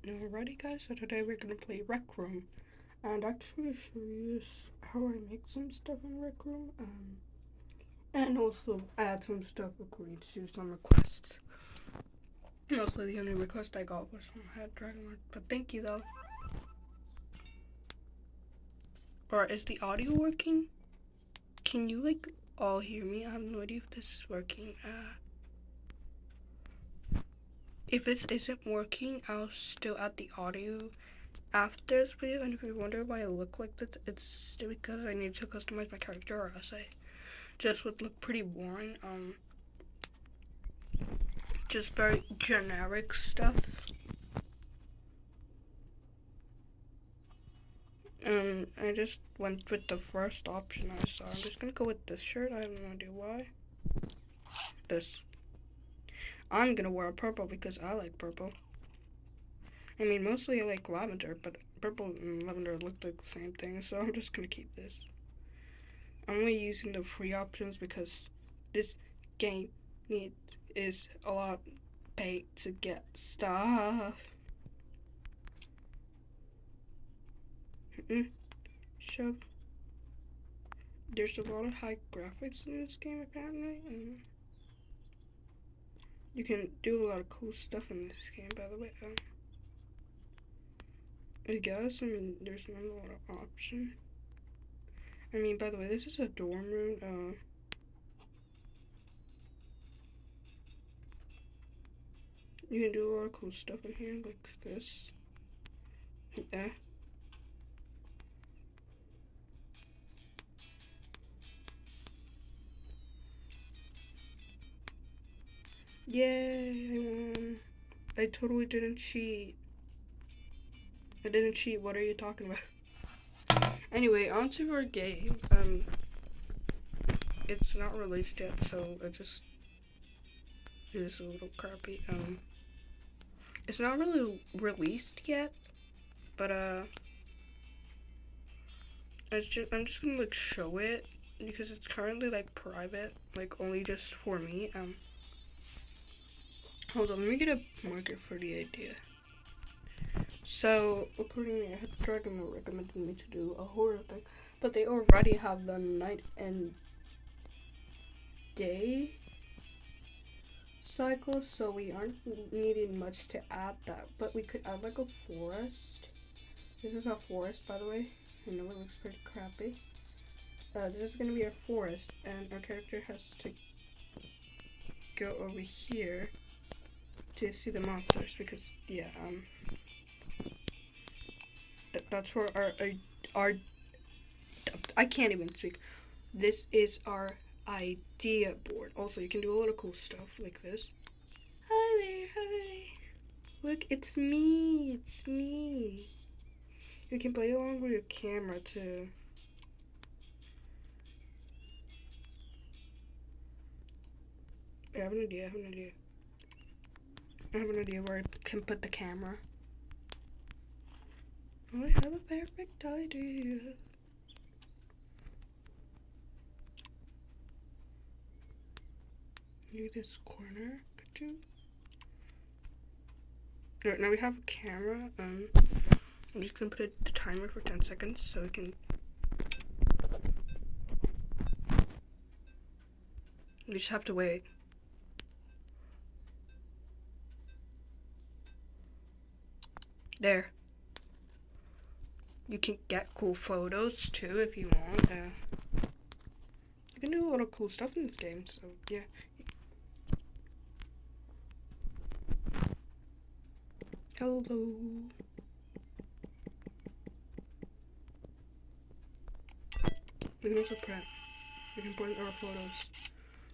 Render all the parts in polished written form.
Alrighty guys, so today we're gonna play Rec Room. And actually show you how I make some stuff in Rec Room. And also add some stuff according to some requests. Mostly the only request I got was from aheaddragonlord, but thank you though. Or is the audio working? Can you like all hear me? I have no idea if this is working. If this isn't working, I'll still add the audio after this video, and if you wonder why I look like this, it's because I need to customize my character, or else I just would look pretty boring. Just very generic stuff. I just went with the first option I saw. I'm just gonna go with this shirt. I have no idea why. This. I'm gonna wear purple because I like purple. I mean, mostly I like lavender, but purple and lavender look like the same thing, so I'm just gonna keep this. I'm only using the free options because this game is a lot paid to get stuff. So there's a lot of high graphics in this game apparently, and you can do a lot of cool stuff in this game, by the way. I guess, there's not a lot of option. By the way, this is a dorm room. You can do a lot of cool stuff in here, like this. Yeah. Yay, I won. I totally didn't cheat. I didn't cheat, what are you talking about? Anyway, on to our game. It's not released yet, so it just is a little crappy. It's not really released yet, but I'm just gonna like show it because it's currently like private, like only just for me. Hold on, let me get a marker for the idea. So according to aheaddragonlord recommended me to do a horror thing, but they already have the night and day cycle, so we aren't needing much to add that, but we could add like a forest. This is a forest, by the way. I know it looks pretty crappy. This is gonna be a forest, and our character has to go over here to see the monsters, because yeah, that's where our I can't even speak. This is our idea board. Also, you can do a lot of cool stuff like this. Hi there, hi. Look, it's me. You can play along with your camera too. I have an idea. I have an idea where I can put the camera. I have a perfect idea. Maybe this corner, could you? Now we have a camera. I'm just gonna put the timer for 10 seconds so we can. We just have to wait. There. You can get cool photos too if you want. You can do a lot of cool stuff in this game, so yeah. Hello. We can also print. We can print our photos.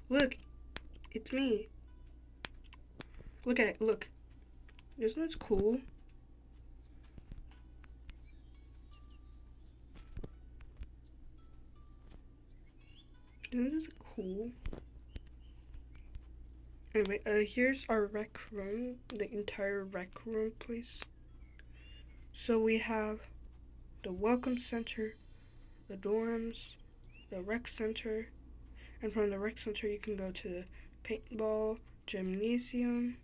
Look, it's me. Look at it, look. Isn't this cool? Isn't this cool? Anyway, here's our rec room, the entire rec room place. So we have the welcome center, the dorms, the rec center, and from the rec center you can go to the paintball, gymnasium,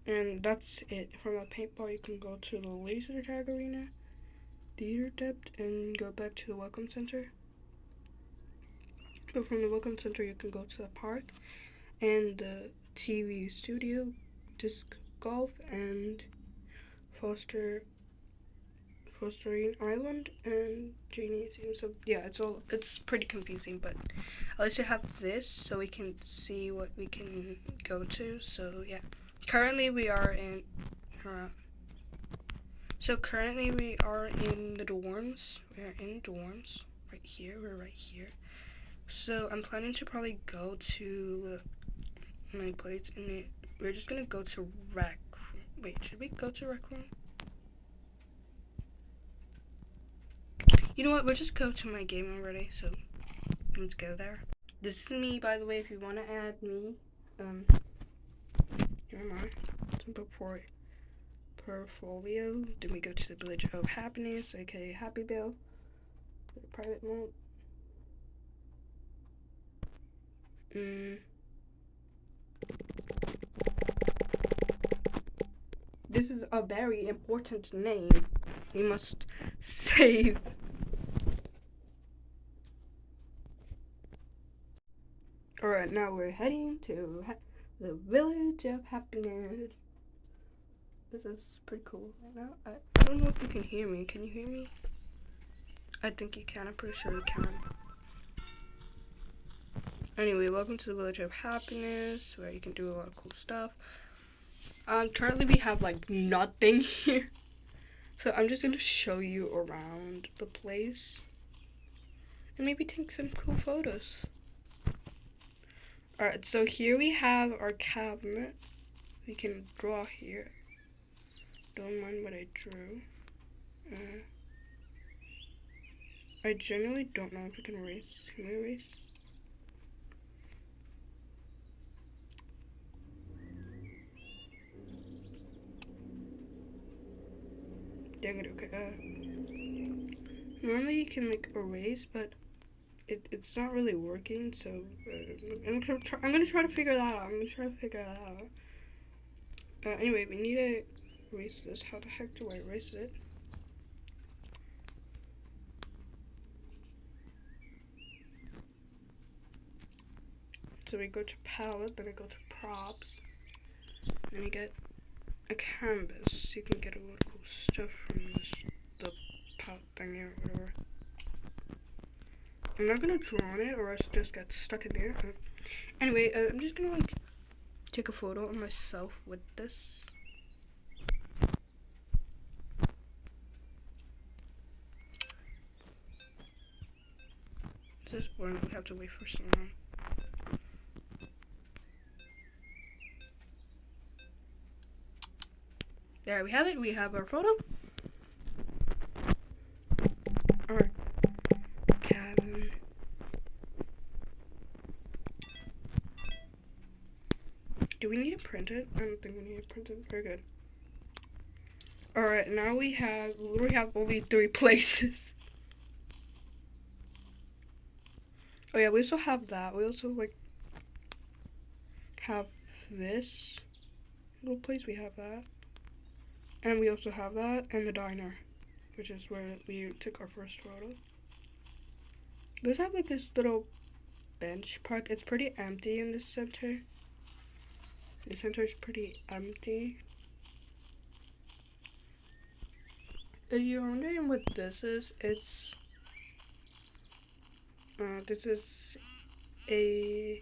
And that's it. From the paintball, you can go to the laser tag arena, theater depth, and go back to the welcome center. But from the welcome center, you can go to the park and the TV studio, disc golf, and Fostering Island and Gymnasium. So yeah, it's pretty confusing, but at least we have this so we can see what we can go to. So yeah, currently we are in currently we are in the dorms. We are in dorms right here. We're right here. So I'm planning to probably go to my place and we're just gonna go to rec. Wait, should we go to rec room? You know what? We'll just go to my game already. So let's go there. This is me, by the way. If you want to add me, here am I. Portfolio. Then we go to the village of happiness, aka Happy Bill. Private mode. This is a very important name. We must save. Alright, now we're heading to the village of happiness. This is pretty cool right now. I don't know if you can hear me. Can you hear me? I think you can. I'm pretty sure you can. Anyway, welcome to the village of happiness, where you can do a lot of cool stuff. Currently we have like nothing here. So I'm just gonna show you around the place. And maybe take some cool photos. Alright, so here we have our cabinet. We can draw here. Don't mind what I drew. I genuinely don't know if we can erase. Can we erase? Dang it, okay. Normally you can like erase, but it's not really working, so I'm gonna try to figure that out. Anyway, we need to erase this. How the heck do I erase it? So we go to palette, then we go to props, then we get a canvas. You can get a lot of cool stuff from the palette thingy or whatever. I'm not gonna draw on it or else it just gets stuck in there. Anyway, I'm just gonna like take a photo of myself with this. This is boring. We have to wait for someone. There we have it. We have our photo. Our cabin. Do we need to print it? I don't think we need to print it. Very good. Alright, now we have only 3 places. Oh yeah, we also have that. We also like have this little place. We have that. And we also have that and the diner, which is where we took our first photo. We also have like this little bench park. It's pretty empty in the center. The center is pretty empty. If you're wondering what this is, this is a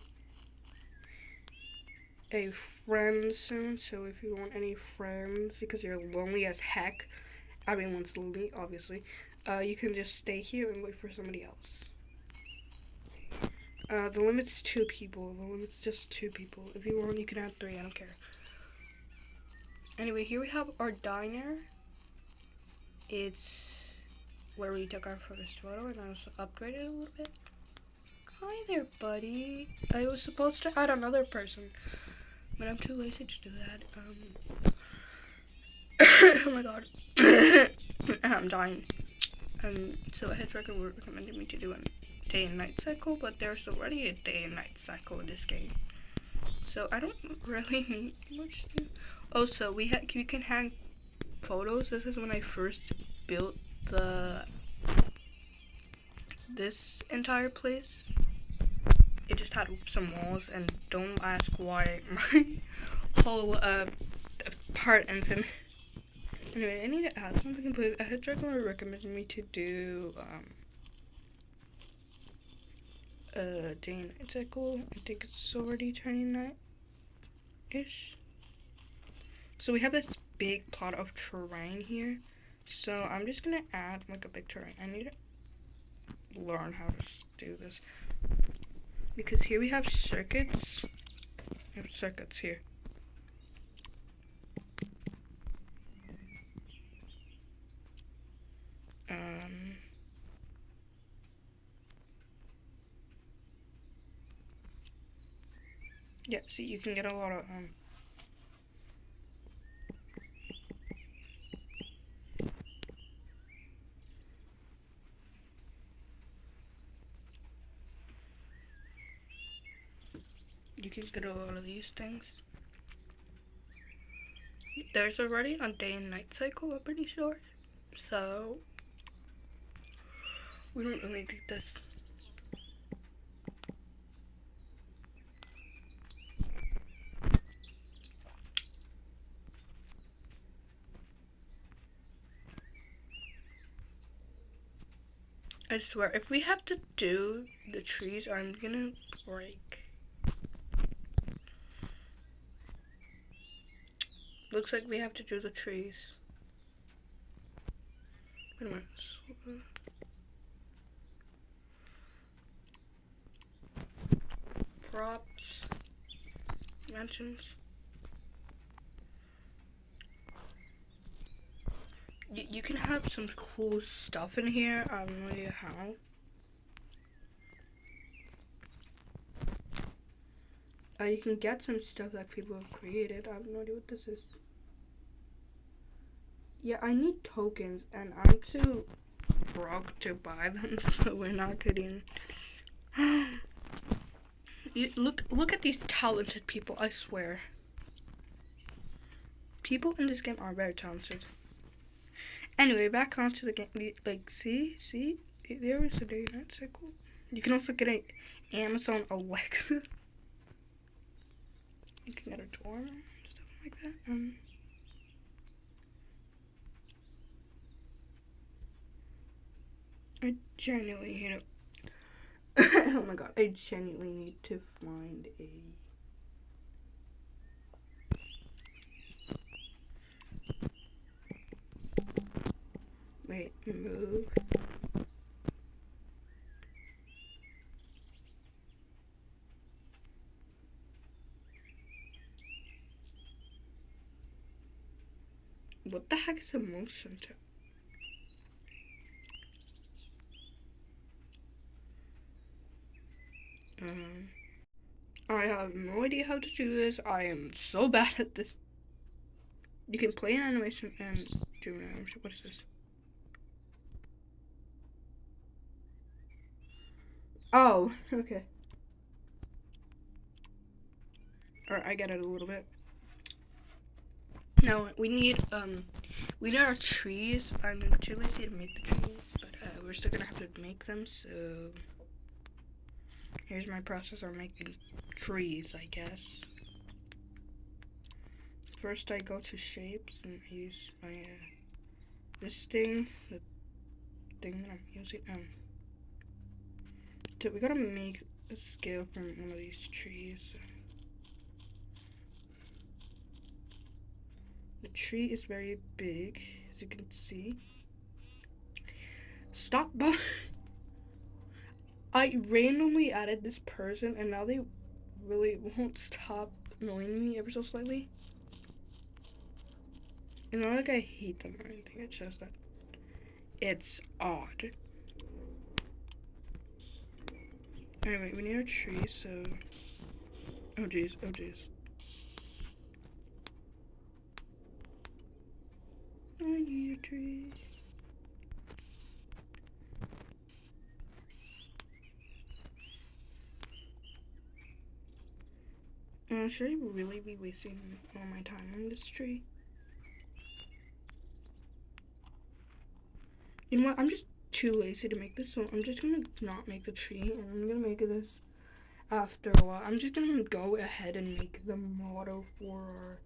friend zone. So if you want any friends, because you're lonely as heck, everyone's lonely, obviously, you can just stay here and wait for somebody else. The limit's 2 people. The limit's just 2 people. If you want, you can add 3. I don't care. Anyway, here we have our diner. It's where we took our first photo, and I also upgraded a little bit. Hi there, buddy. I was supposed to add another person, but I'm too lazy to do that. Oh my god. I'm dying. So aheaddragonlord recommended me to do a day and night cycle, but there's already a day and night cycle in this game. So I don't really need much to do. Oh, so we can hang photos. This is when I first built this entire place. It just had some walls, and don't ask why my whole part ends in. Anyway, I need to add something, but aheaddragonlord recommended me to do day and night cycle. I think it's already turning night-ish. So we have this big plot of terrain here. So I'm just gonna add like a big terrain. I need to learn how to do this. Because here we have circuits. We have circuits here. Yeah, see, you can get a lot of you can get a lot of these things. There's already a day and night cycle, I'm pretty sure. So we don't really need this. I swear, if we have to do the trees, I'm gonna break. Looks like we have to do the trees. Wait a minute. Props. Mentions. You can have some cool stuff in here. I have no idea how. You can get some stuff that people have created. I have no idea what this is. Yeah, I need tokens, and I'm too broke to buy them, so we're not getting. Look at these talented people. I swear. People in this game are very talented. Anyway, back onto the game. Like, see, there is a day and night cycle. You can also get an Amazon Alexa. You can get a door, stuff like that. I genuinely need to. Oh my god! I genuinely need to find a. Wait, move. What the heck is a motion to? I have no idea how to do this. I am so bad at this. You can play an animation and do an animation. What is this? Oh, okay. Alright, I get it a little bit. Now we need our trees. I'm too lazy to make the trees, but we're still gonna have to make them. So here's my process on making trees, I guess. First, I go to shapes and use my this thing, the thing that I'm using. So we gotta make a scale from one of these trees. The tree is very big, as you can see. Stop. I randomly added this person, and now they really won't stop annoying me ever so slightly. It's not like I hate them or anything, it's just that it's odd. Anyway, we need a tree, so. Oh jeez, oh jeez. I need a tree. Should I really be wasting all my time on this tree? You know what? I'm just too lazy to make this, so I'm just gonna not make the tree, and I'm gonna make this after a while. I'm just gonna go ahead and make the motto for our...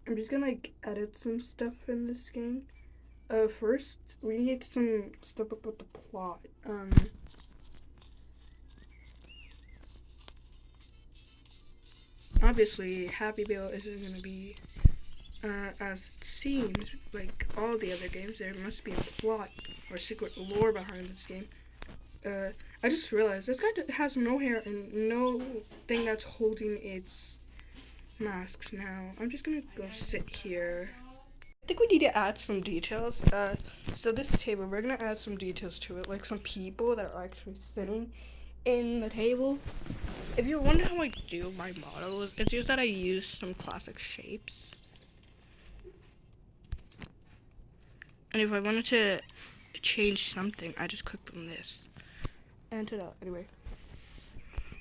I'm just gonna like edit some stuff in this game. First we need some stuff about the plot. Obviously Happy Meal isn't gonna be as it seems like all the other games. There must be a plot or secret lore behind this game. I just realized this guy has no hair and no thing that's holding its masks now. I'm just gonna go sit here. I think we need to add some details. So this table, we're gonna add some details to it, like some people that are actually sitting in the table. If you're wondering how I do my models, it's just that I use some classic shapes. And if I wanted to change something, I just click on this. And to that, anyway.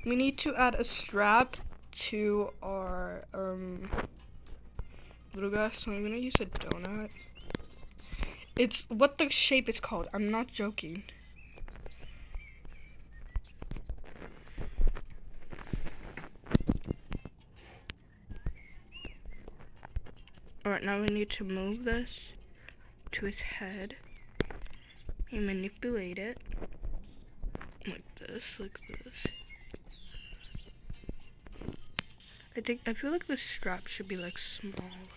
We need to add a strap to our little guy, so I'm gonna use a donut. It's what the shape is called. I'm not joking. Alright, now we need to move this to his head and manipulate it like this, like this. I feel like the strap should be like smaller,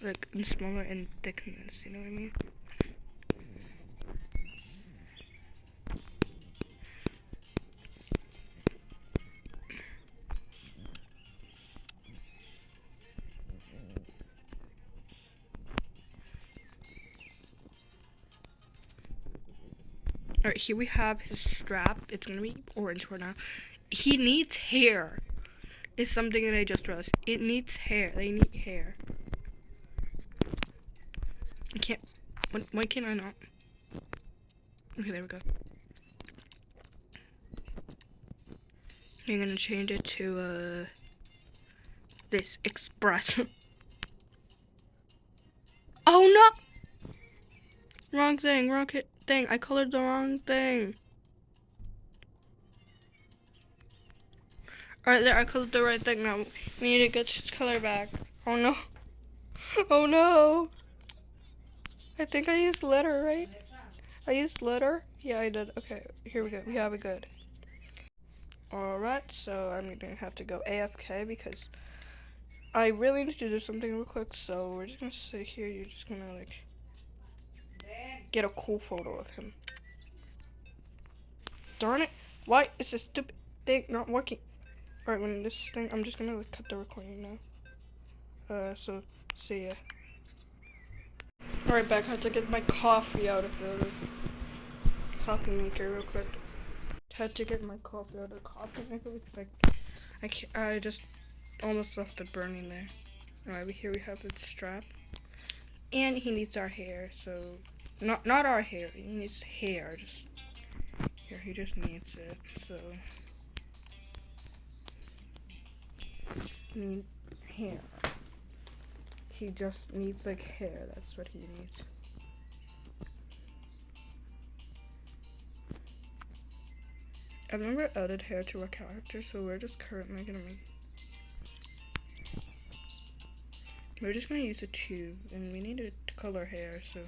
like smaller in thickness, you know what I mean? Alright, here we have his strap. It's gonna be orange for now. He needs hair. It's something that I just realized. It needs hair. They need hair. I can't. Why can't I not? Okay, there we go. I'm gonna change it to this express. Oh no! Wrong thing. Wrong thing. I colored the wrong thing. Alright, there. I colored the right thing. Now we need to get his color back. Oh no! Oh no! I think I used letter, right? I used letter? Yeah, I did. Okay, here we go. We have it good. Alright, so I'm gonna have to go AFK because I really need to do something real quick. So we're just gonna sit here. You're just gonna like get a cool photo of him. Darn it! Why is this stupid thing not working? Alright, when this thing, I'm just gonna like, cut the recording now. So see ya. Alright, back. I have to get my coffee out of the coffee maker real quick. Had to get my coffee out of the coffee maker because I just almost left it burning there. Alright, here we have its strap. And he needs our hair, so not our hair, he needs hair. Just here, he just needs it, so need hair. He just needs like hair, that's what he needs. I've never added hair to a character, so we're just currently gonna we're just gonna use a tube, and we need to color hair, so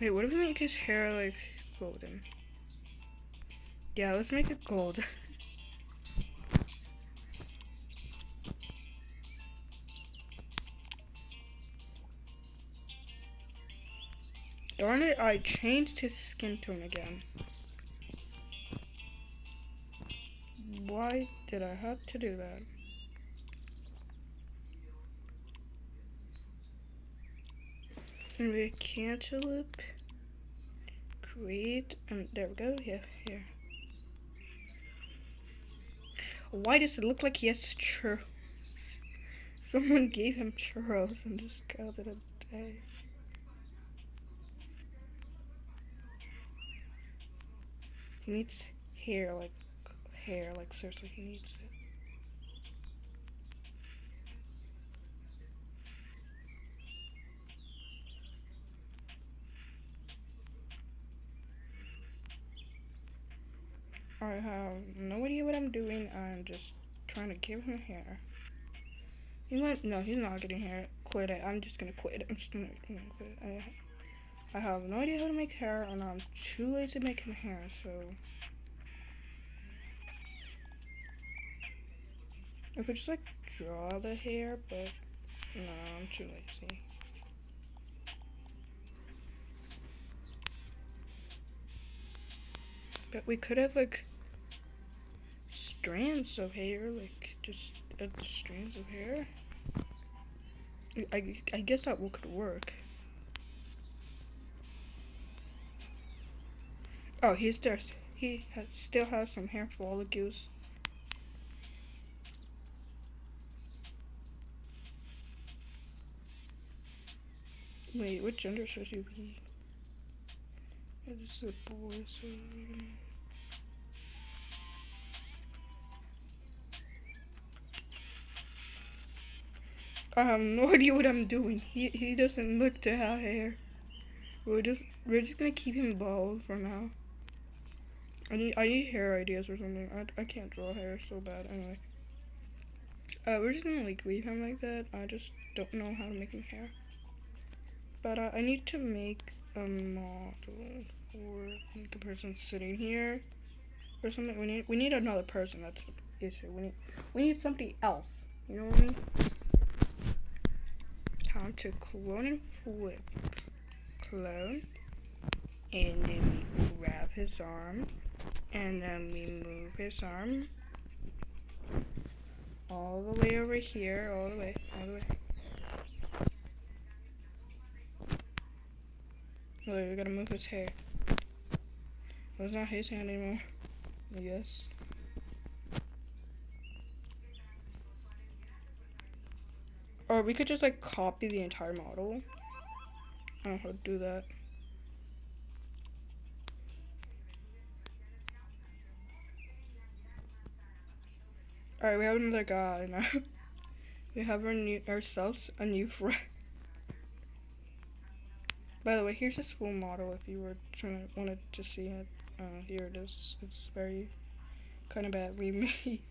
wait, what if we make his hair like golden? Yeah, let's make it gold. Darn it, I changed his skin tone again. Why did I have to do that? And we cantaloupe. Create, and there we go, yeah, here. Why does it look like he has churros? Someone gave him churros and just called it a day. He needs hair, like hair. Like, seriously, he needs it. I have no idea what I'm doing. I'm just trying to give him hair. You know what? No, he's not getting hair. Quit it. I'm just gonna quit. I'm just gonna quit it. I have no idea how to make hair, and I'm too lazy to make him hair, so... I could just, like, draw the hair, but... No, I'm too lazy. But we could have, like... strands of hair, like, just strands of hair. I guess that could work. Oh, he still has some hair follicles. Wait, what gender should he be? This is a boy, so... I have no idea what I'm doing. He doesn't look to have hair. We're just gonna keep him bald for now. I need hair ideas or something. I can't draw hair so bad. Anyway, we're just gonna like leave him like that. I just don't know how to make him hair. But I need to make a model or like a person sitting here or something. We need another person. That's the issue. We need somebody else. You know what I mean? Time to clone and flip. Clone, and then we grab his arm, and then we move his arm all the way over here, all the way. Wait, we gotta move his hair. Well, it's not his hand anymore, I guess. Or we could just like copy the entire model. I don't know how to do that. Alright, we have another guy now. We have ourselves a new friend. By the way, here's his full model if you were wanted to see it. Here it is. It's very kind of badly made.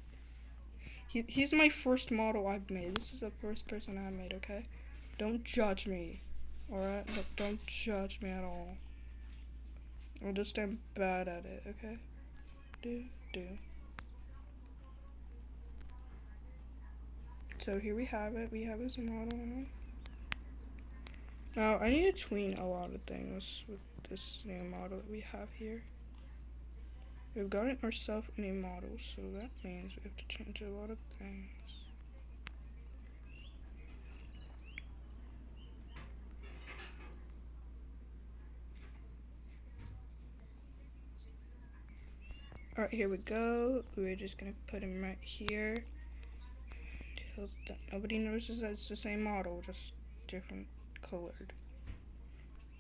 He's my first model I've made. This is the first person I made, okay? Don't judge me, alright? Don't judge me at all. I'll just am bad at it, okay? Do. So here we have it. We have his model now. Now, I need to tween a lot of things with this new model that we have here. We've gotten ourselves a new model, so that means we have to change a lot of things. Alright, here we go. We're just gonna put him right here. Hope that nobody notices that it's the same model, just different colored.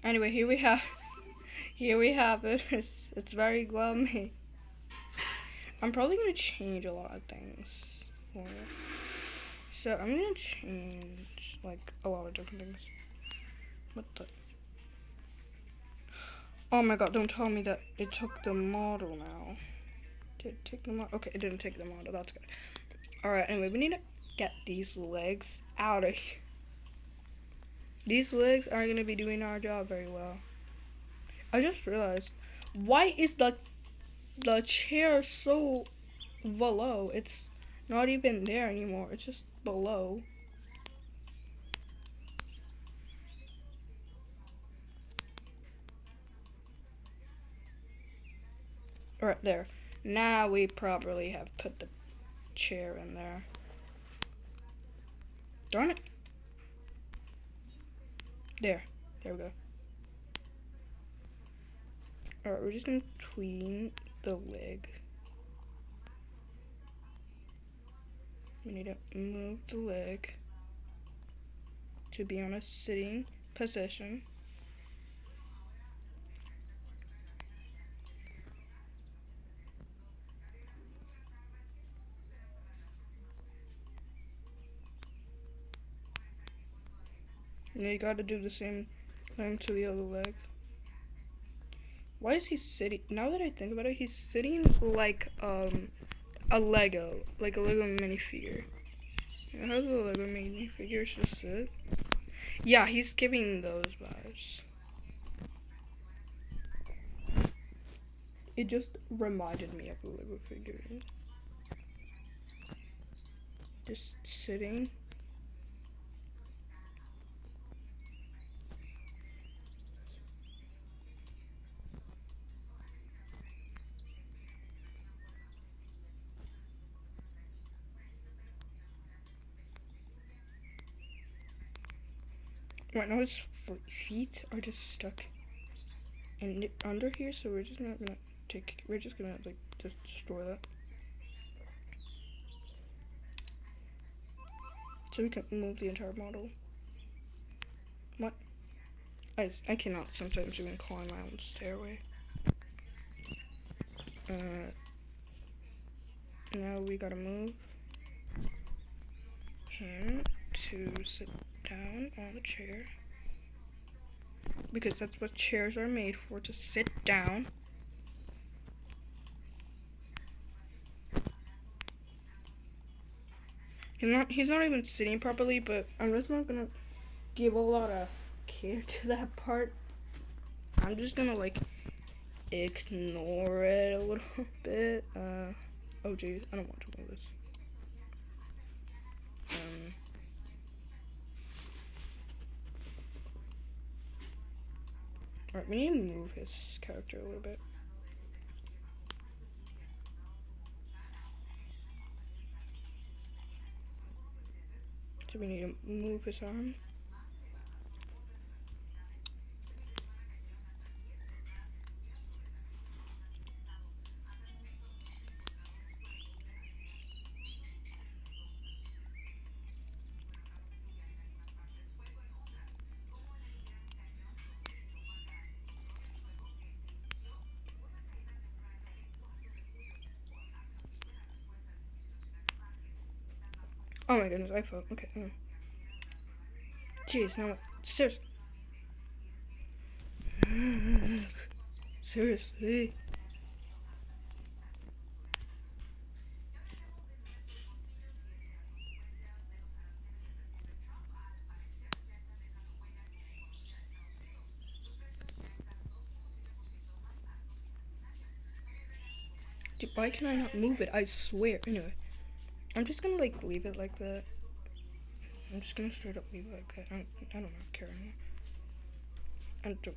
Anyway, here we have it. It's very well made. I'm probably gonna change a lot of things for it. So I'm gonna change like a lot of different things. What the? Oh my god, don't tell me that it took the model now. Did it take the model? Okay, it didn't take the model, that's good. Alright, anyway, we need to get these legs out of here. These legs aren't gonna be doing our job very well. I just realized, why is the chair so below? It's not even there anymore, it's just below. Right there. Now we properly have put the chair in there. Darn it. There we go. Alright, we're just gonna tween the leg. We need to move the leg to be on a sitting position. Yeah, you gotta do the same thing to the other leg. Why is he sitting? Now that I think about it, he's sitting like a Lego minifigure. How do the Lego minifigures just sit? Yeah, he's giving those vibes. It just reminded me of a Lego figurine. Just sitting. Right now his feet are just stuck in under here, so we're just not gonna we're just gonna like just destroy that. So we can move the entire model. What? I cannot sometimes even climb my own stairway. Now we gotta move him to sit down on the chair. Because that's what chairs are made for, to sit down. He's not even sitting properly, but I'm just not gonna give a lot of care to that part. I'm just gonna like ignore it a little bit. Oh geez, I don't want to move this. Alright, we need to move his character a little bit. So we need to move his arm. Oh my goodness, I fell. Okay. Jeez, now what? Seriously. Seriously. Dude, why can I not move it? I swear. Anyway, I'm just gonna like leave it like that. I'm just gonna straight up leave it like that. I don't care anymore. I don't.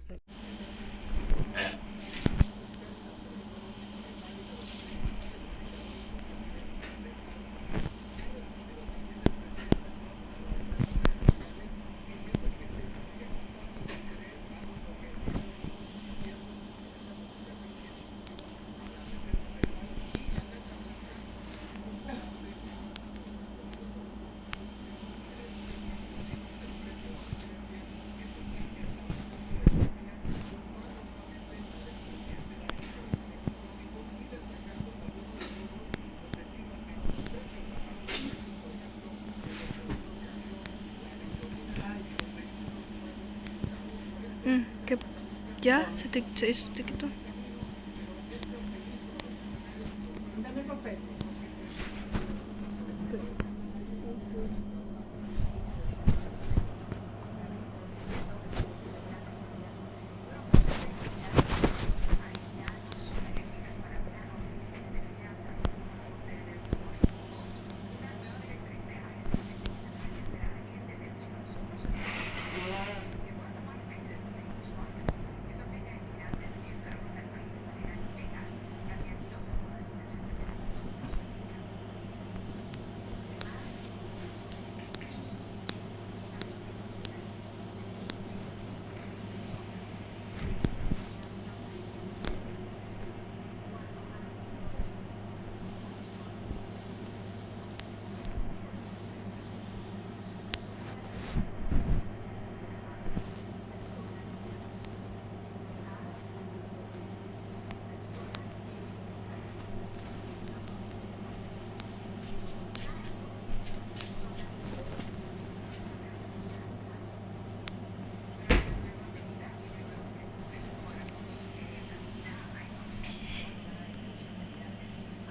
¿Qué? ¿Ya? ¿Se te quitó? Dame el papel.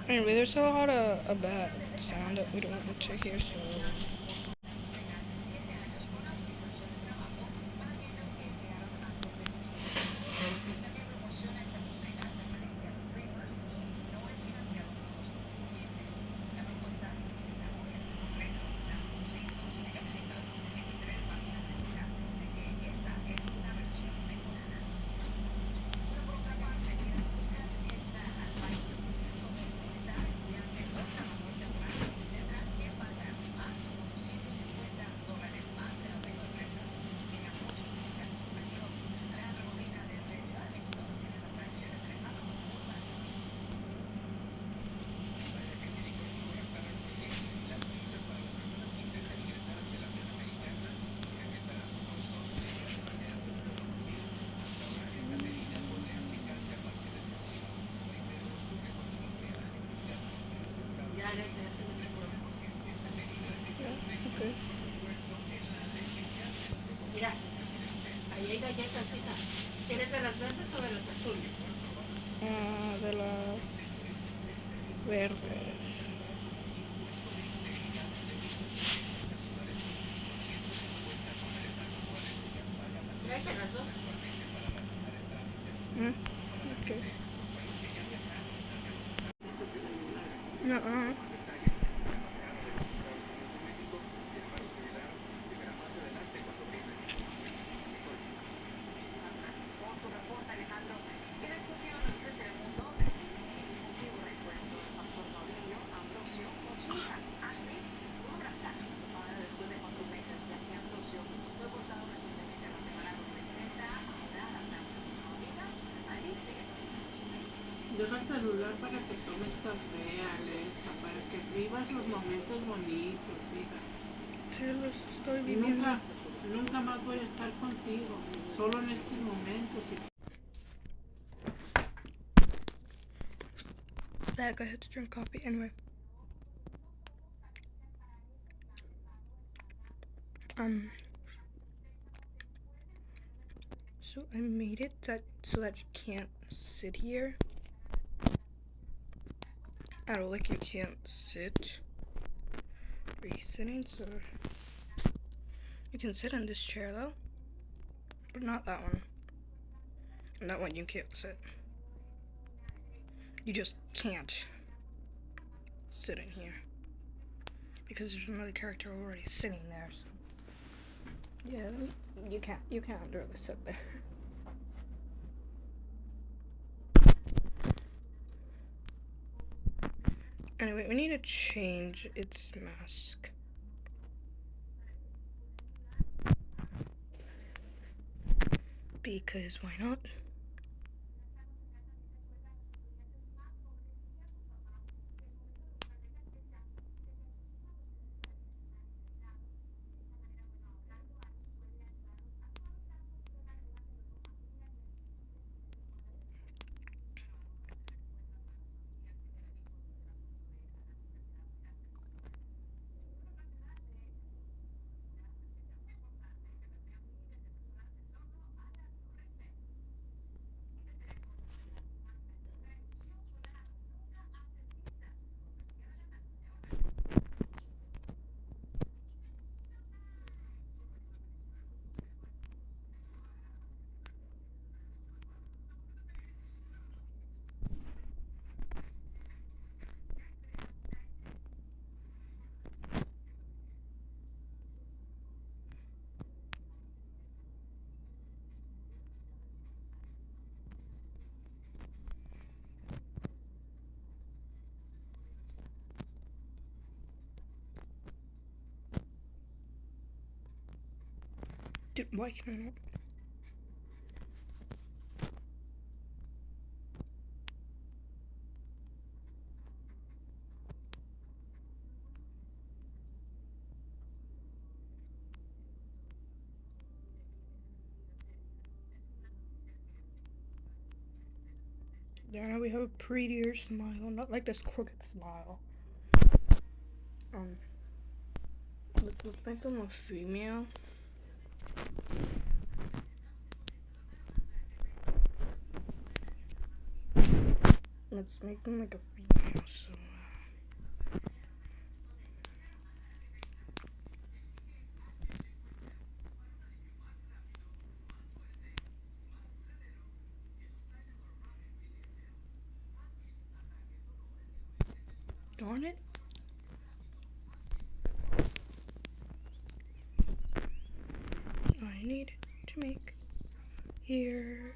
Anyway, there's a lot of a bad sound that we don't want to hear, so yeah, okay. Mira, ahí hay galletas, hija. ¿Quieres de las verdes o de las azules? De las verdes. Tráete las dos. Okay. No. Deja el celular para que tomes café, Alexa, para que vivas los momentos bonitos, hija. Sí, los estoy Y viviendo. nunca más voy a estar contigo, solo en estos momentos. Back, I had to drink coffee. Anyway. So I made it so that you can't sit here. I don't like you can't sit. Are you sitting? So you can sit in this chair though, but not that one. And that one you can't sit. You just can't sit in here because there's another character already sitting there. So yeah, you can't really sit there. Anyway, we need to change its mask. Because why not? Dude, why can I not? Yeah, now we have a prettier smile, not like this crooked smile. Let's make them a female. Let's make them like a female, so... Darn it. I need to make here,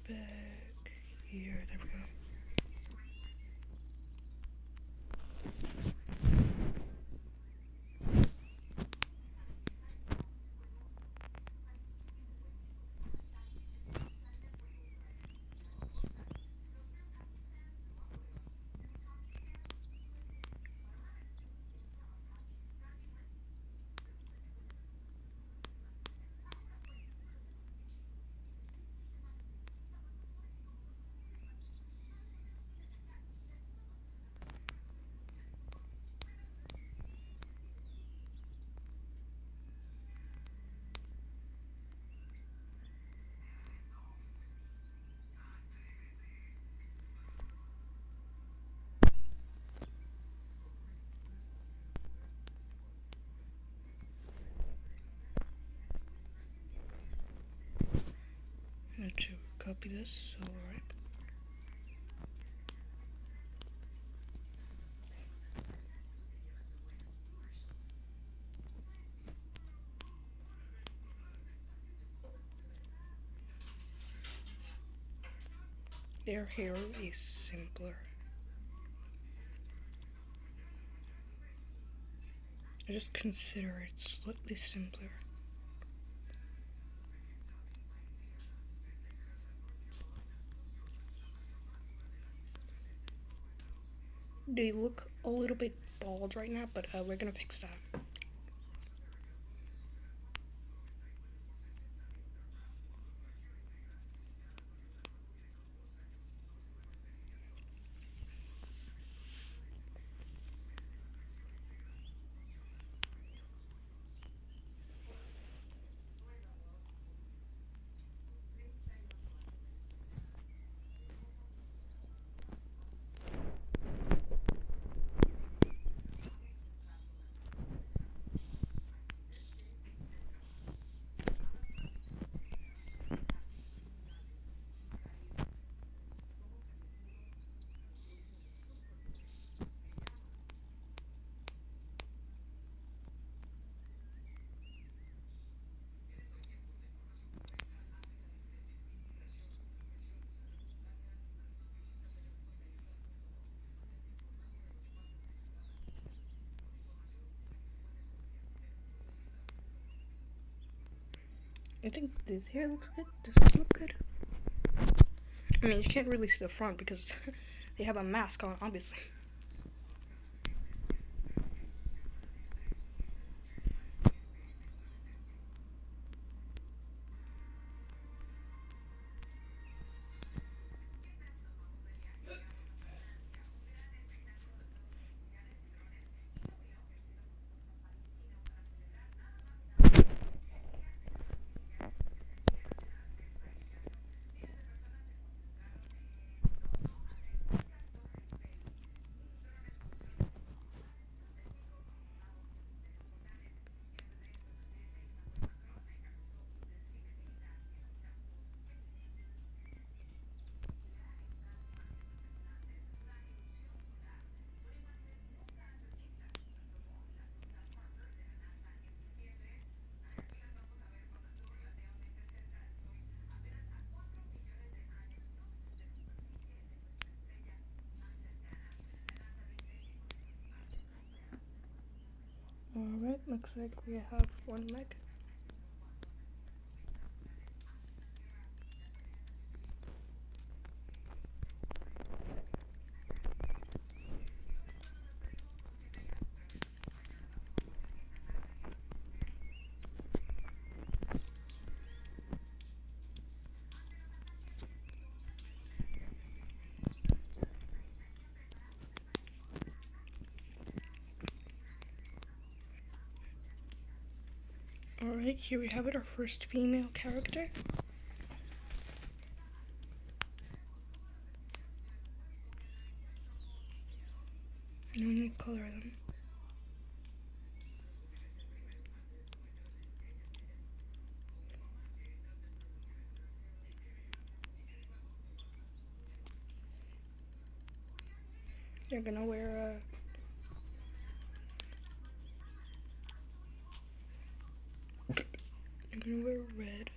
back, here, there we go. I need to copy this, so alright. Their hair is simpler. I just consider it slightly simpler. They look a little bit bald right now, but we're gonna fix that. I think this hair looks good. Does this look good? I mean, you can't really see the front because they have a mask on, obviously. Alright, looks like we have one leg. Alright, here we have it, our first female character. No need to color them. You're gonna wear you're gonna wear red.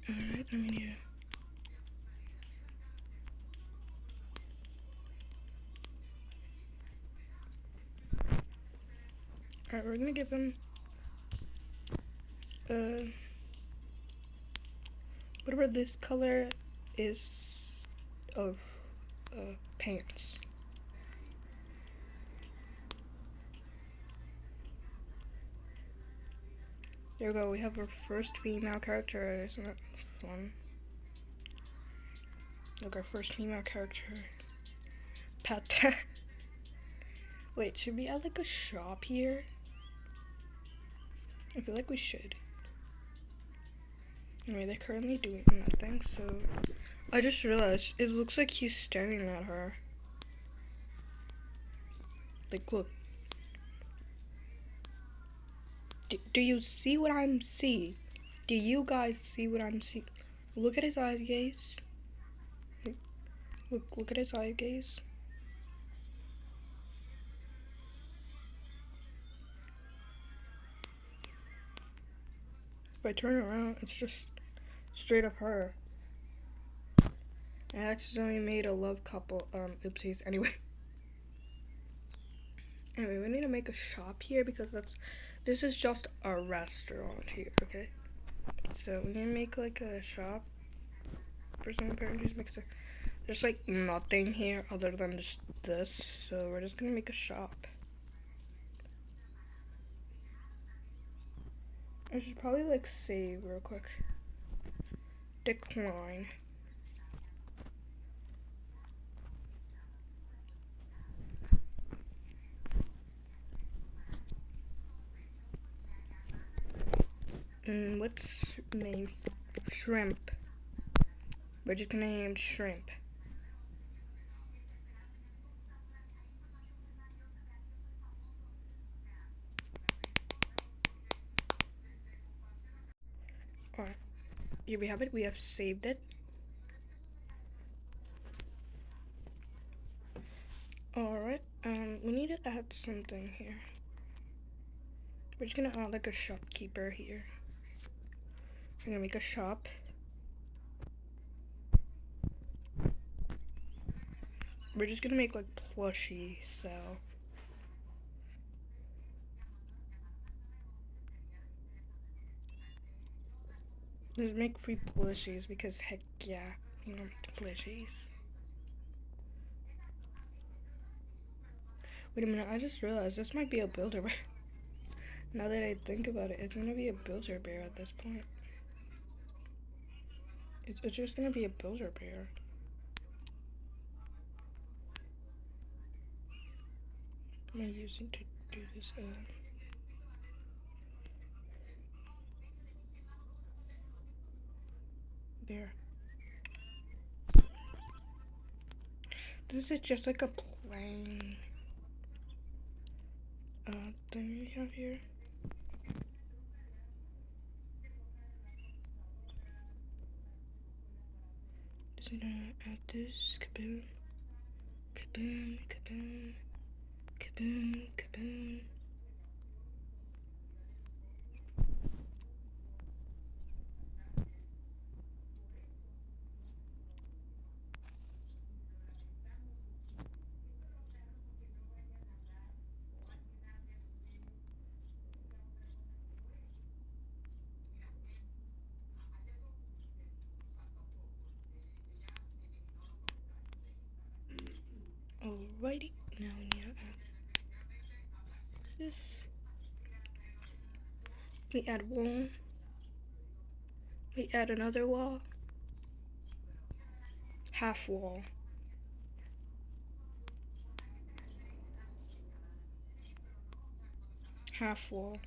Alright, yeah. Alright, we're gonna give him whatever this color is of pants. There we go, we have our first female character. Isn't that fun? Look, our first female character. Pat. Wait, should we add like a shop here? I feel like we should. Anyway, they're currently doing nothing, so I just realized it looks like he's staring at her. Like, look. Do you see what I'm seeing? Do you guys see what I'm seeing? Look at his eye gaze. Look at his eye gaze. If I turn around, it's just straight up her. I accidentally made a love couple. Oopsies. Anyway, we need to make a shop here because this is just a restaurant here. Okay, so we need to make like a shop. For some apparent reason, there's like nothing here other than just this. So we're just gonna make a shop. I should probably like save real quick. Decline. What's name? Shrimp. We're just gonna name shrimp. Alright. Here we have it. We have saved it. Alright. We need to add something here. We're just gonna add like a shopkeeper here. We're gonna make a shop. We're just gonna make like plushie sell. Let's make free plushies because heck yeah, you know, plushies. Wait a minute, I just realized this might be a builder bear. Now that I think about it, it's gonna be a builder bear at this point. It's just gonna be a builder bear. What am I using to do this? There. This is just like a plain thing we have here. Just gonna add this. Kaboom. Kaboom. Kaboom. Kaboom. Kaboom. Alrighty, now we need to add this. We add wall. We add another wall. Half wall. Half wall.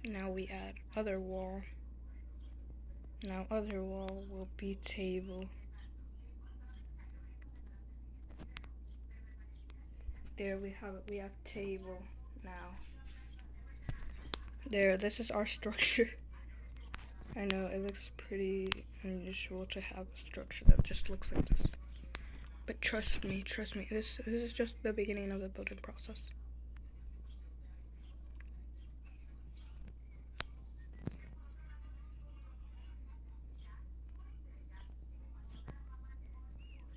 Now we add other wall. Now other wall will be table. There we have it. We have table now. There, this is our structure. I know it looks pretty unusual to have a structure that just looks like this. But trust me, this is just the beginning of the building process.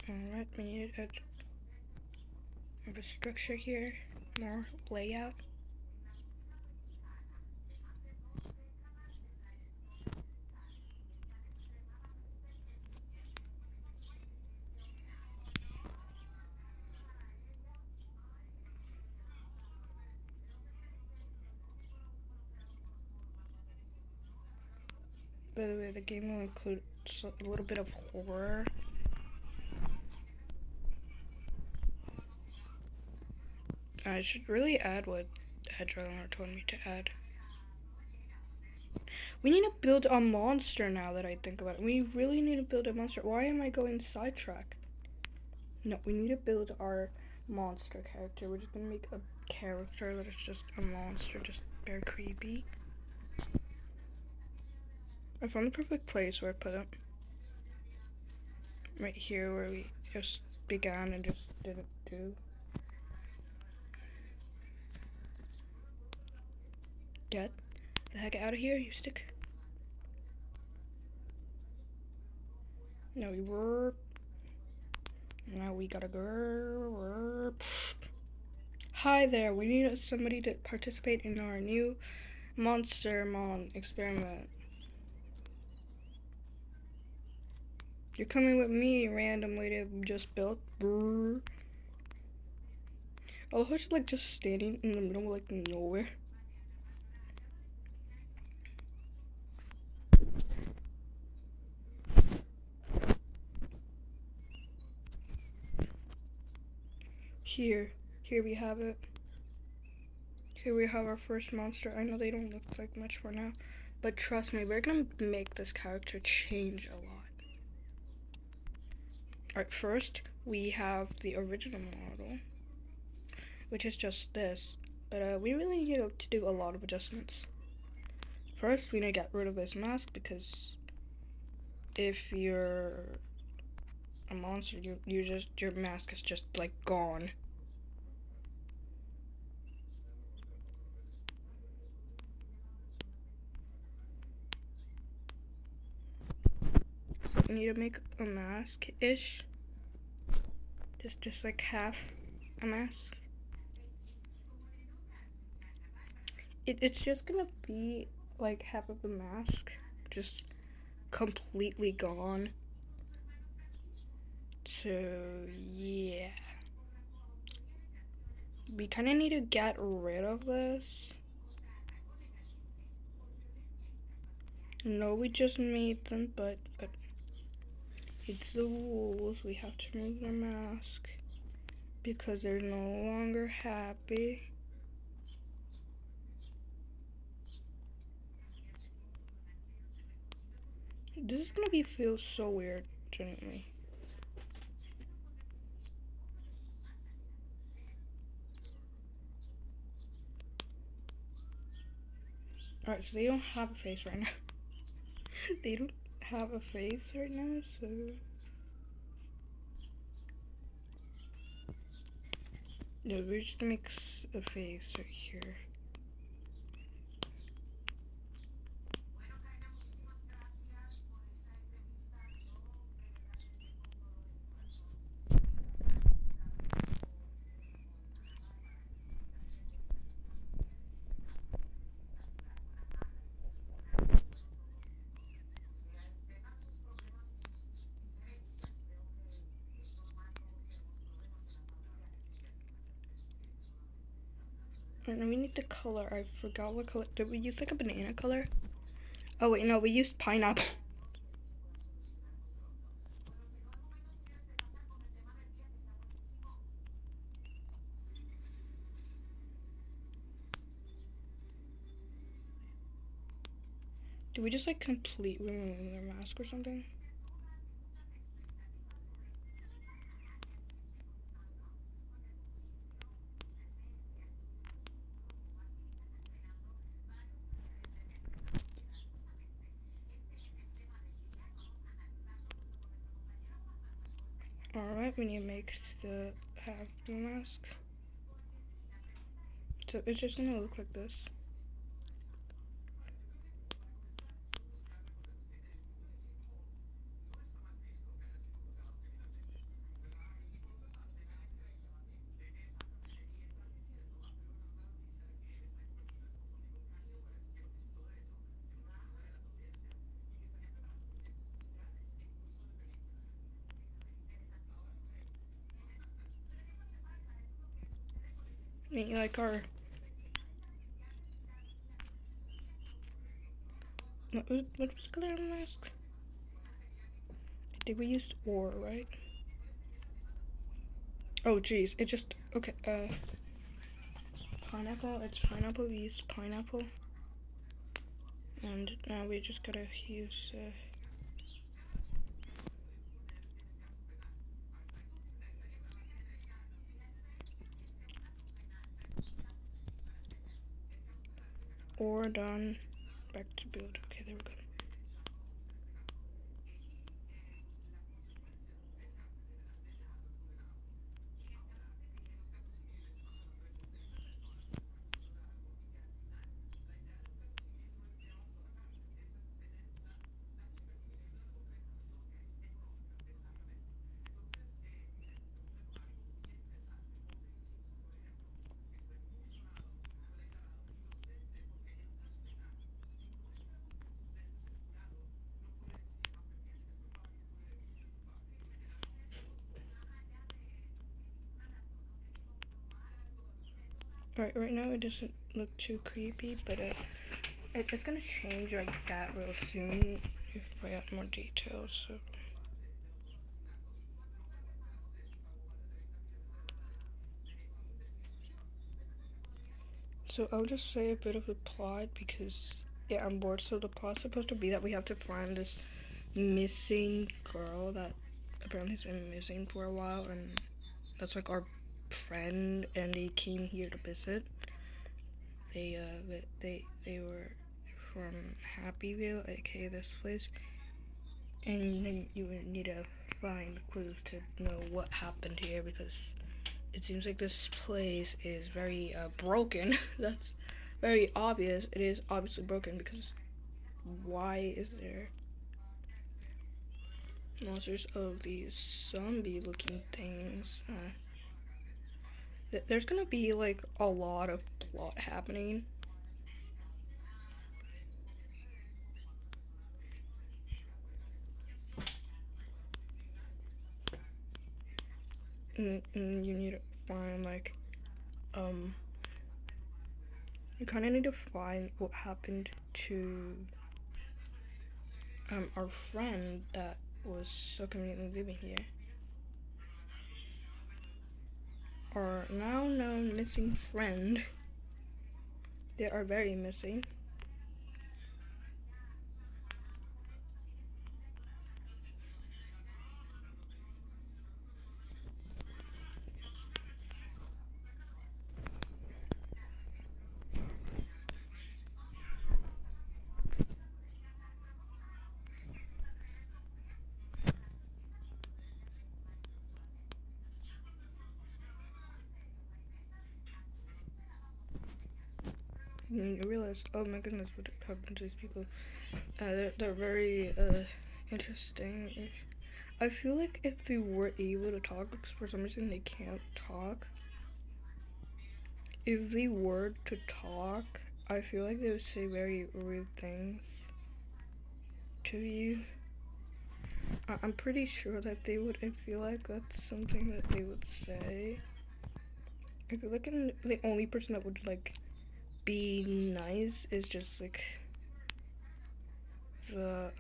Alright, we need a structure here, more layout. By the way, the game will include a little bit of horror. I should really add what aheaddragonlord told me to add. We need to build a monster now that I think about it. We really need to build a monster. Why am I going sidetrack? No, we need to build our monster character. We're just gonna make a character that is just a monster, just very creepy. I found the perfect place where I put it. Right here where we just began and just didn't do. Get the heck out of here, you stick. Now we were. Now we gotta go. Hi there, we need somebody to participate in our new Monster Mon experiment. You're coming with me, random lady just built. I love how she's like just standing in the middle of like nowhere. Here we have it. Here we have our first monster. I know they don't look like much for now, but trust me, we're gonna make this character change a lot. Alright, first we have the original model, which is just this, but we really need to do a lot of adjustments. First, we need to get rid of this mask because if you're a monster, your mask is just like gone. So we need to make a mask-ish, just like half a mask. It's just gonna be like half of the mask, just completely gone. So yeah, we kind of need to get rid of this. No, we just made them, but it's the rules. We have to remove their mask because they're no longer happy. This is gonna feel so weird, genuinely. Alright, so they don't have a face right now. They don't have a face right now, so. No, we're just gonna make a face right here. And we need the color. I forgot what color. Did we use like a banana color? Oh wait, no, we used pineapple. Do we just like complete remove their mask or something? Alright, we need to make the have the mask. So it's just gonna look like this. Maybe like our what was the color of the mask? I think we used ore, right? Oh geez, it just okay, pineapple, it's pineapple, we used pineapple. And now we just gotta use ore done. Back to build. Okay, there we go. Right now it doesn't look too creepy, but it's gonna change like that real soon if I add more details. So I'll just say a bit of a plot because yeah, I'm bored. So the plot's supposed to be that we have to find this missing girl that apparently has been missing for a while, and that's like our friend, and they came here to visit. They were from Happyville, aka this place, and then you would need to find clues to know what happened here because it seems like this place is very broken. That's very obvious. It is obviously broken because why is there monsters of these zombie looking things? There's gonna be like a lot of plot happening. And you need to find like you kind of need to find what happened to our friend that was so conveniently living here. Our now known missing friend. They are very missing. And you realize, oh my goodness, what happened to these people? They're very interesting. I feel like if they were able to talk, because for some reason they can't talk. If they were to talk, I feel like they would say very rude things to you. I'm pretty sure that they would. I feel like that's something that they would say. I feel like the only person that would like be nice is just like the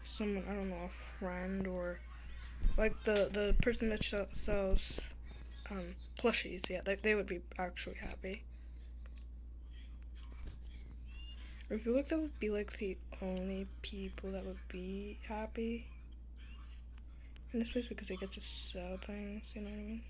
someone, I don't know, a friend or like the person that sells plushies. Yeah, they would be actually happy. I feel like that would be like the only people that would be happy in this place because they get to sell things, you know what I mean?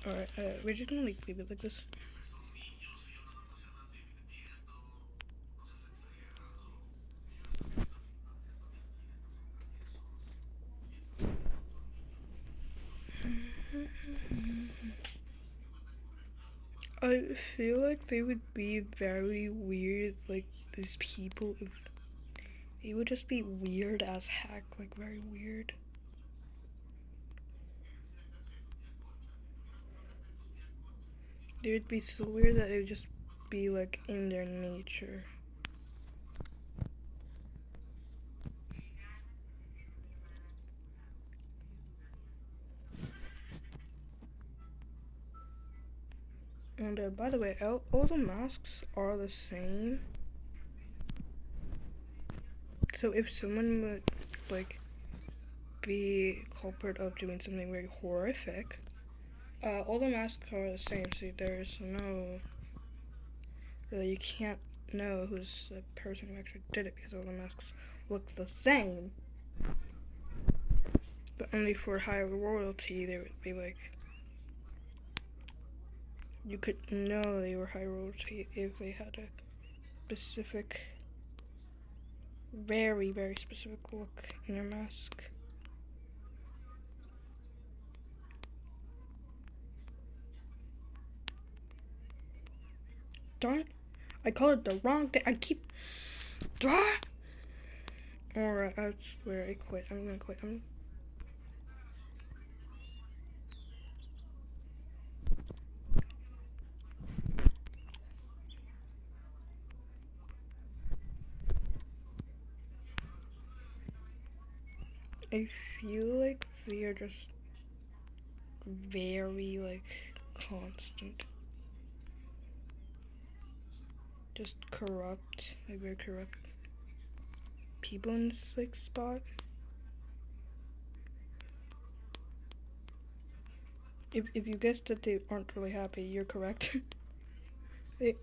Alright, we're just gonna leave it like this. I feel like they would be very weird, like these people. If they would just be weird as heck, like very weird. They would be so weird that it would just be like in their nature. And by the way, all the masks are the same. So if someone would like be culprit of doing something very horrific, all the masks are the same. So there's no really, you can't know who's the person who actually did it because all the masks look the same. But only for high royalty, they would be like, you could know they were high royalty if they had a specific, very, very specific look in their mask. Darn it, I called it the wrong thing. I keep. Alright, I swear I quit. I'm gonna quit. I feel like they are just very, like, constant. Just corrupt. Like, very corrupt people in this, like, spot. If you guessed that they aren't really happy, you're correct.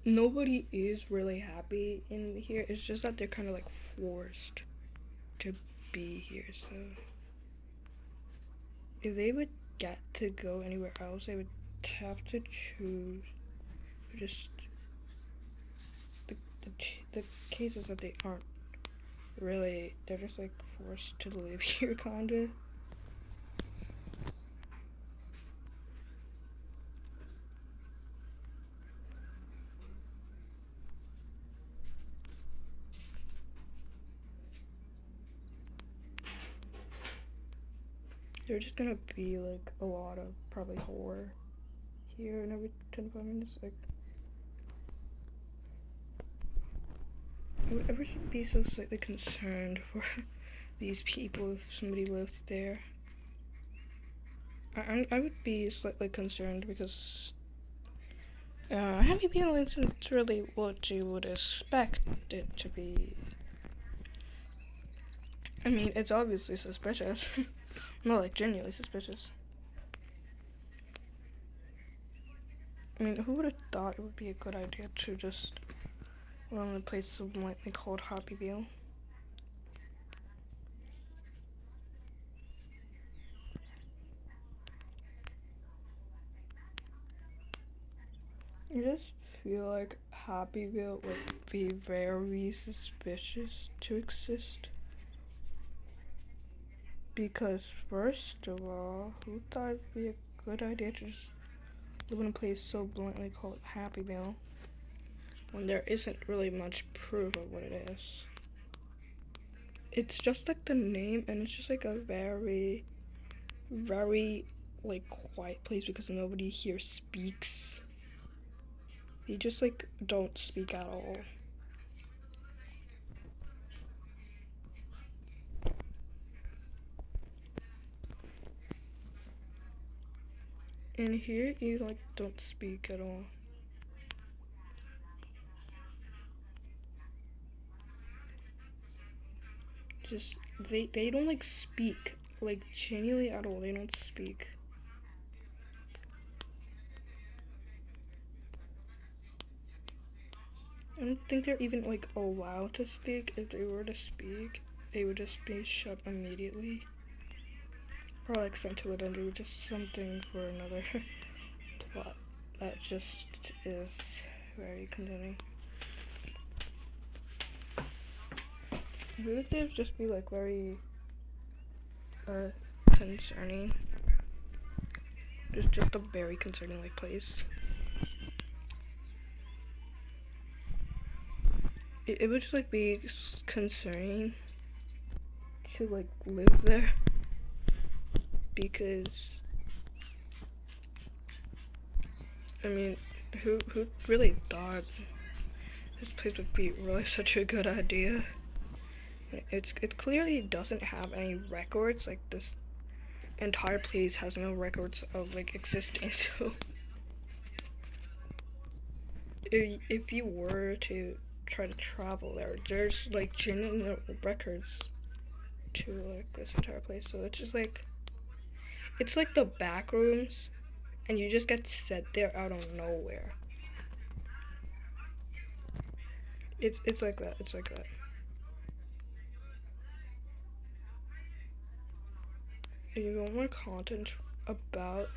Nobody is really happy in here. It's just that they're kind of like forced to be here. So if they would get to go anywhere else, they would have to choose just the cases that they aren't really. They're just like forced to live here, kinda. There's just gonna be like a lot of probably horror here in every 25 minutes. Like, I would ever be so slightly concerned for these people if somebody lived there. I would be slightly concerned because happy people isn't really what you would expect it to be. I mean, it's obviously suspicious. No, like genuinely suspicious. I mean, who would have thought it would be a good idea to just run a place so bluntly called Happyville? I just feel like Happyville would be very suspicious to exist. Because, first of all, who thought it'd be a good idea to just live in a place so bluntly called Happyville when there isn't really much proof of what it is? It's just like the name, and it's just like a very very like quiet place because nobody here speaks. You just like don't speak at all. And here you like don't speak at all. Just they don't like speak like genuinely at all. They don't speak. I don't think they're even like allowed to speak. If they were to speak, they would just be shut immediately. Or like sent to a dungeon, just something for another plot. That just is very concerning. I feel like they would just be like very concerning. Just a very concerning like place. It would just like be concerning to like live there because I mean, who really thought this place would be really such a good idea? It clearly doesn't have any records. Like this entire place has no records of like existing. So if you were to try to travel there, there's like genuine records to like this entire place. So it's like the back rooms, and you just get set there out of nowhere. It's like that. It's like that. If you want more content about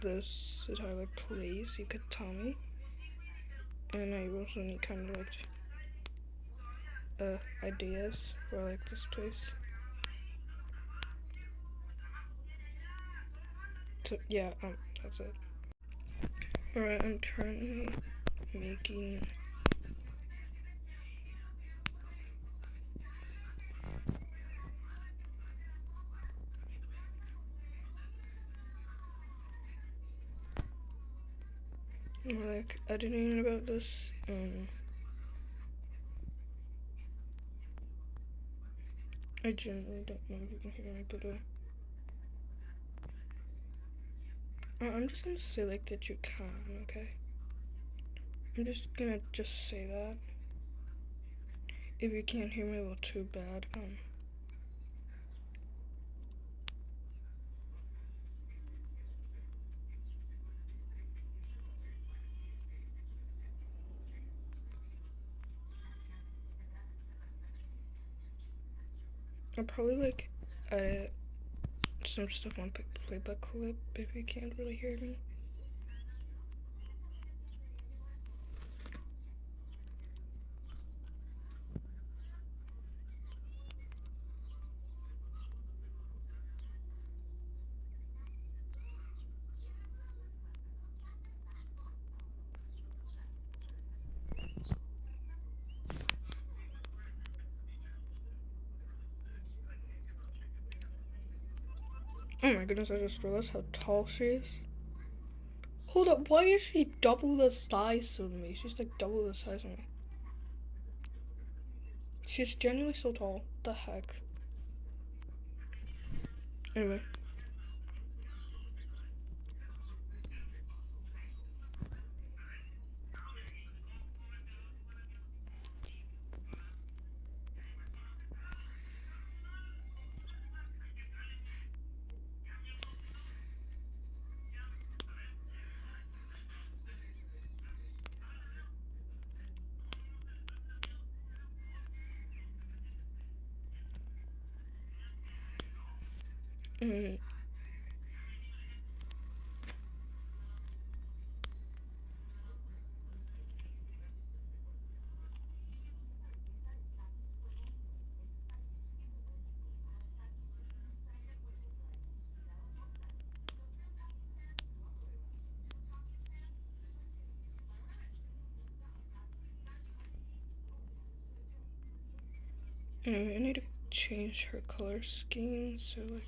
this entire like place, you could tell me. And I also need kind of like ideas for like this place. So yeah, that's it. Alright, I'm currently making like editing about this. I genuinely don't know if you can hear me, but I'm just gonna say like that you can, okay? I'm just gonna say that. If you can't hear me, well, too bad. I'll probably like edit some stuff on playback clip if you can't really hear me. Oh my goodness, I just realized how tall she is. Hold up, why is she double the size of me? She's like double the size of me. She's genuinely so tall. What the heck? Anyway. Mm. Anyway, I need to change her color scheme, so like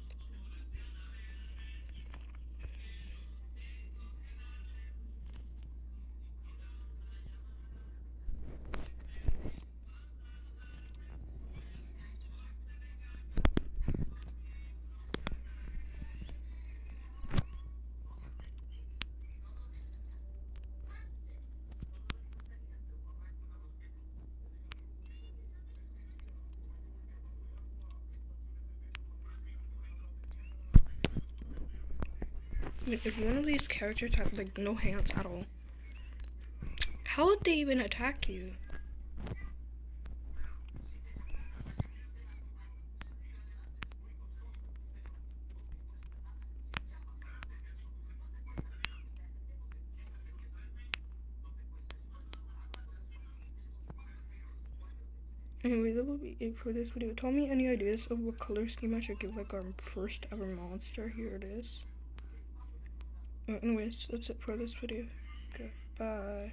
If one of these characters have like no hands at all, how would they even attack you? Anyway, that will be it for this video. Tell me any ideas of what color scheme I should give like our first ever monster. Here it is. Anyways, that's it for this video. Goodbye.